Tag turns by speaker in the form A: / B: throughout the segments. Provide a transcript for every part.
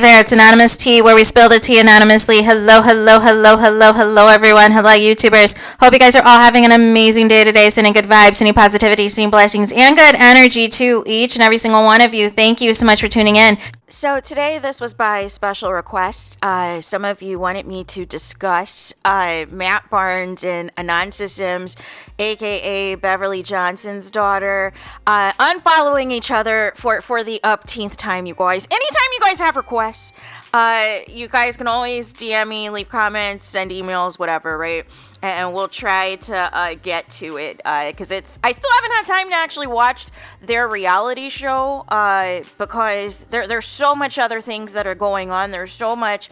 A: there, it's Anonymous Tea, where we spill the tea anonymously. Hello, hello, hello, hello, hello, everyone. Hello, YouTubers. Hope you guys are all having an amazing day today, sending good vibes, sending positivity, sending blessings, and good energy to each and every single one of you. Thank you so much for tuning in. So today, this was by special request. Some of you wanted me to discuss Matt Barnes and ANANSA SIMS, aka Beverly Johnson's daughter, unfollowing each other for the upteenth time, you guys. Anytime you guys have requests, you guys can always DM me, leave comments, send emails, whatever, right? And we'll try to get to it, because I still haven't had time to actually watch their reality show, because there's so much other things that are going on. There's so much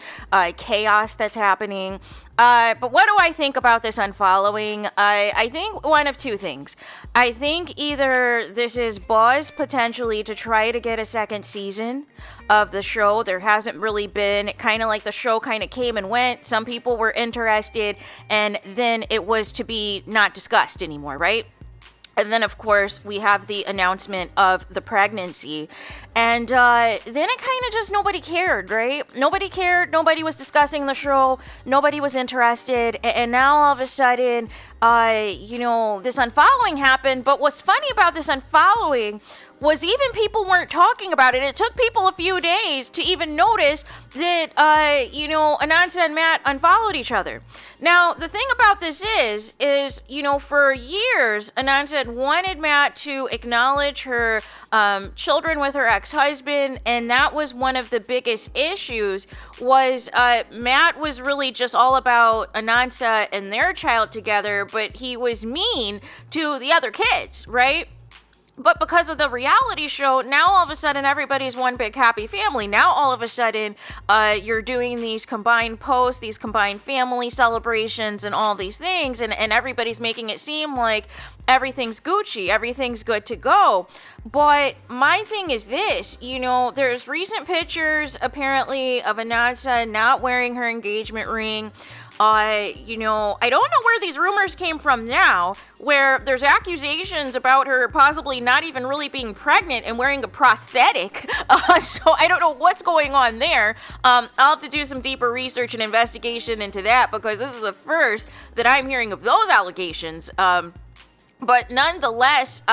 A: chaos that's happening. But what do I think about this unfollowing? I think one of two things. I think either this is buzz potentially to try to get a second season of the show. There hasn't really been, kind of like the show kind of came and went. Some people were interested, and then it was to be not discussed anymore, right? And then, of course, we have the announcement of the pregnancy. And then it kind of just nobody cared, right? Nobody cared. Nobody was discussing the show. Nobody was interested. And now all of a sudden, this unfollowing happened. But what's funny about this unfollowing was even people weren't talking about it. It took people a few days to even notice that, ANANSA and Matt unfollowed each other. Now, the thing about this is, for years, ANANSA had wanted Matt to acknowledge her children with her ex-husband, and that was one of the biggest issues, was Matt was really just all about ANANSA and their child together, but he was mean to the other kids, right? But because of the reality show, now all of a sudden everybody's one big happy family. Now all of a sudden you're doing these combined posts, these combined family celebrations and all these things, and everybody's making it seem like everything's Gucci, everything's good to go. But my thing is this, there's recent pictures apparently of ANANSA not wearing her engagement ring. I don't know where these rumors came from now, where there's accusations about her possibly not even really being pregnant and wearing a prosthetic. So I don't know what's going on there. I'll have to do some deeper research and investigation into that, because this is the first that I'm hearing of those allegations. But nonetheless,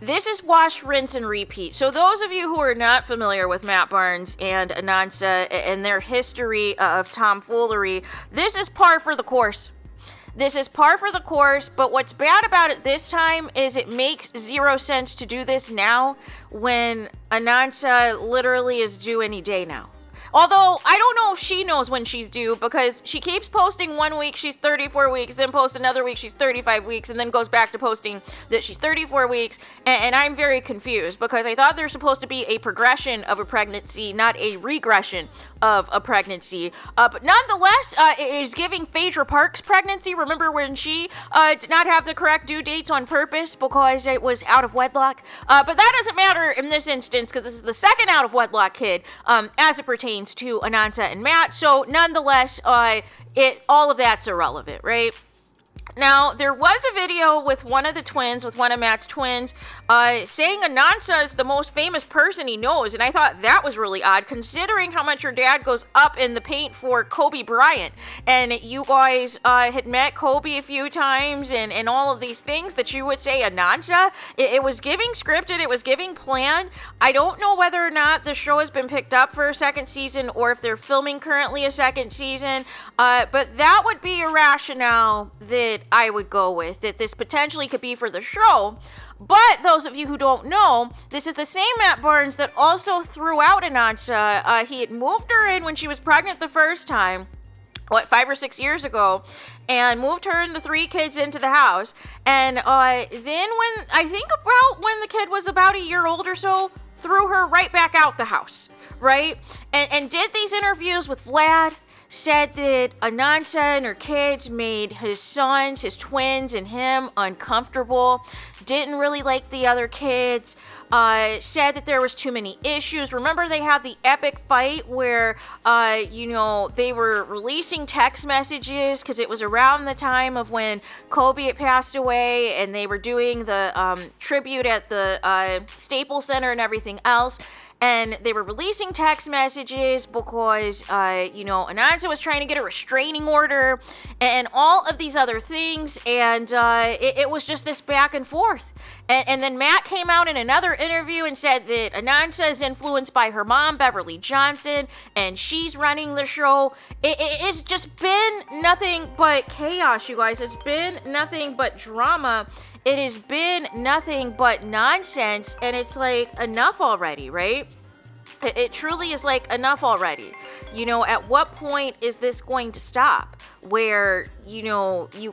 A: this is wash, rinse, and repeat. So those of you who are not familiar with Matt Barnes and ANANSA and their history of tomfoolery, this is par for the course. This is par for the course, but what's bad about it this time is it makes zero sense to do this now when ANANSA literally is due any day now. Although, I don't know if she knows when she's due, because she keeps posting 1 week she's 34 weeks, then posts another week she's 35 weeks, and then goes back to posting that she's 34 weeks, and I'm very confused, because I thought there's supposed to be a progression of a pregnancy, not a regression of a pregnancy. But nonetheless, it is giving Phaedra Parks' pregnancy. Remember when she did not have the correct due dates on purpose because it was out of wedlock? But that doesn't matter in this instance, because this is the second out of wedlock kid as it pertains to ANANSA and Matt. So nonetheless, all of that's irrelevant, right? Now, there was a video with one of Matt's twins, saying ANANSA is the most famous person he knows, and I thought that was really odd, considering how much your dad goes up in the paint for Kobe Bryant, and you guys had met Kobe a few times, and all of these things that you would say ANANSA. It was giving scripted, it was giving planned. I don't know whether or not the show has been picked up for a second season, or if they're filming currently a second season, but that would be a rationale that I would go with, that this potentially could be for the show. But those of you who don't know, this is the same Matt Barnes that also threw out ANANSA. He had moved her in when she was pregnant the first time, 5 or 6 years ago, and moved her and the 3 kids into the house. And then when the kid was about a year old or so, threw her right back out the house, right? And did these interviews with Vlad, said that ANANSA and her kids made his sons, his twins, and him uncomfortable, didn't really like the other kids, said that there was too many issues. Remember, they had the epic fight where, they were releasing text messages because it was around the time of when Kobe had passed away, and they were doing the tribute at the Staples Center and everything else. and they were releasing text messages because, ANANSA was trying to get a restraining order and all of these other things, and it was just this back and forth. And then Matt came out in another interview and said that ANANSA is influenced by her mom, Beverly Johnson, and she's running the show. It's just been nothing but chaos, you guys. It's been nothing but drama. It has been nothing but nonsense, and it's like, enough already, right? It truly is like, enough already. At what point is this going to stop? Where, you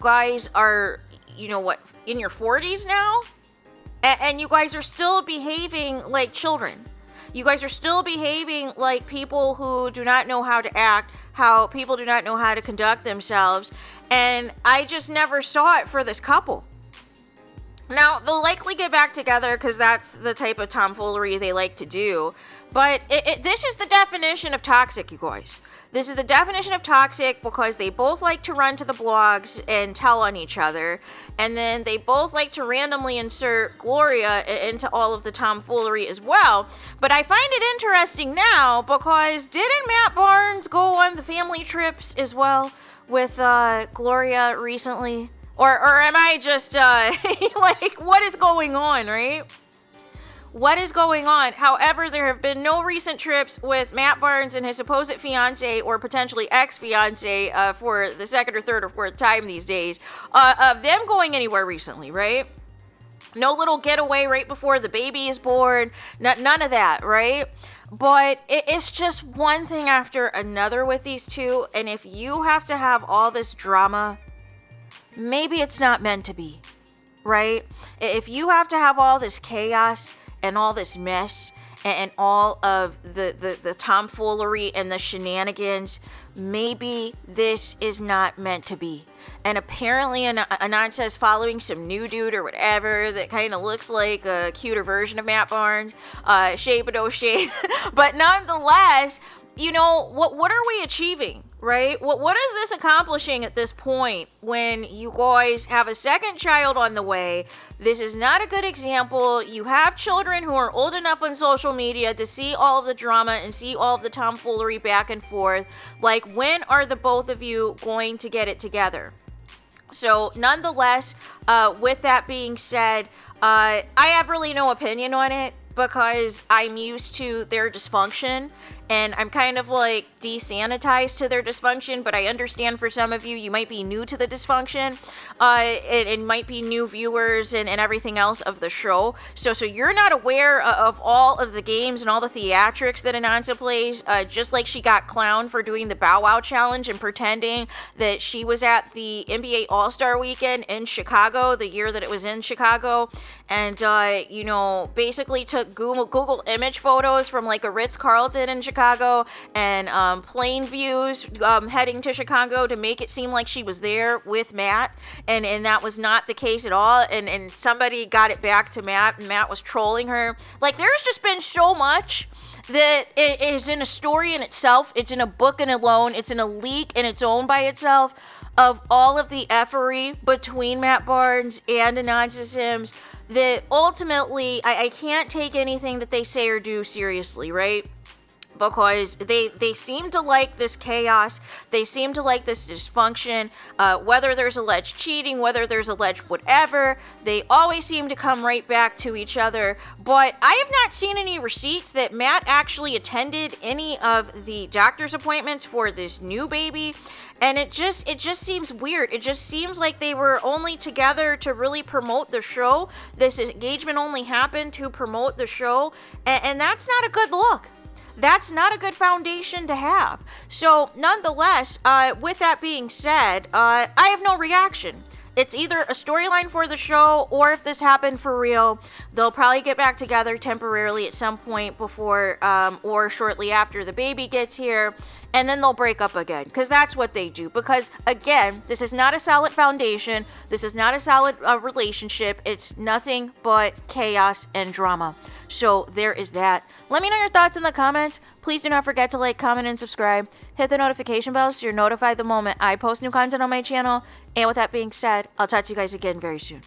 A: guys are, in your 40s now? And you guys are still behaving like children. You guys are still behaving like people who do not know how to act, how people do not know how to conduct themselves. And I just never saw it for this couple. Now, they'll likely get back together because that's the type of tomfoolery they like to do. But this is the definition of toxic, you guys. This is the definition of toxic because they both like to run to the blogs and tell on each other. And then they both like to randomly insert Gloria into all of the tomfoolery as well. But I find it interesting now because didn't Matt Barnes go on the family trips as well with Gloria recently? Or am I just, like, what is going on, right? What is going on? However, there have been no recent trips with Matt Barnes and his supposed fiance or potentially ex-fiance for the second or third or fourth time these days of them going anywhere recently, right? No little getaway right before the baby is born. None of that, right? But it's just one thing after another with these two. And if you have to have all this drama, maybe it's not meant to be, right? If you have to have all this chaos and all this mess and all of the tomfoolery and the shenanigans, maybe this is not meant to be. And apparently ANANSA is following some new dude or whatever that kind of looks like a cuter version of Matt Barnes, shape but no shape. But nonetheless, what are we achieving, right? What is this accomplishing at this point when you guys have a second child on the way? This is not a good example. You have children who are old enough on social media to see all of the drama and see all of the tomfoolery back and forth. Like, when are the both of you going to get it together? So, nonetheless, with that being said, I have really no opinion on it because I'm used to their dysfunction. And I'm kind of like desanitized to their dysfunction, but I understand for some of you, you might be new to the dysfunction, and might be new viewers and everything else of the show. So you're not aware of all of the games and all the theatrics that ANANSA plays, just like she got clowned for doing the Bow Wow Challenge and pretending that she was at the NBA All-Star Weekend in Chicago, the year that it was in Chicago, and, basically took Google image photos from like a Ritz-Carlton in Chicago and plane views heading to Chicago to make it seem like she was there with Matt, and that was not the case at all, and somebody got it back to Matt, and Matt was trolling her. Like, there's just been so much that it is in a story in itself, it's in a book in alone, it's in a leak in its own by itself, of all of the effery between Matt Barnes and ANANSA SIMS, that ultimately I can't take anything that they say or do seriously, right? Because they seem to like this chaos, they seem to like this dysfunction, whether there's alleged cheating, whether there's alleged whatever, they always seem to come right back to each other. But I have not seen any receipts that Matt actually attended any of the doctor's appointments for this new baby. And it just seems weird. It just seems like they were only together to really promote the show. This engagement only happened to promote the show. And that's not a good look. That's not a good foundation to have. So nonetheless, with that being said, I have no reaction. It's either a storyline for the show, or if this happened for real, they'll probably get back together temporarily at some point before or shortly after the baby gets here, and then they'll break up again, because that's what they do. Because again, this is not a solid foundation, this is not a solid relationship, it's nothing but chaos and drama. So there is that. Let me know your thoughts in the comments. Please do not forget to like, comment, and subscribe. Hit the notification bell so you're notified the moment I post new content on my channel. And with that being said, I'll talk to you guys again very soon.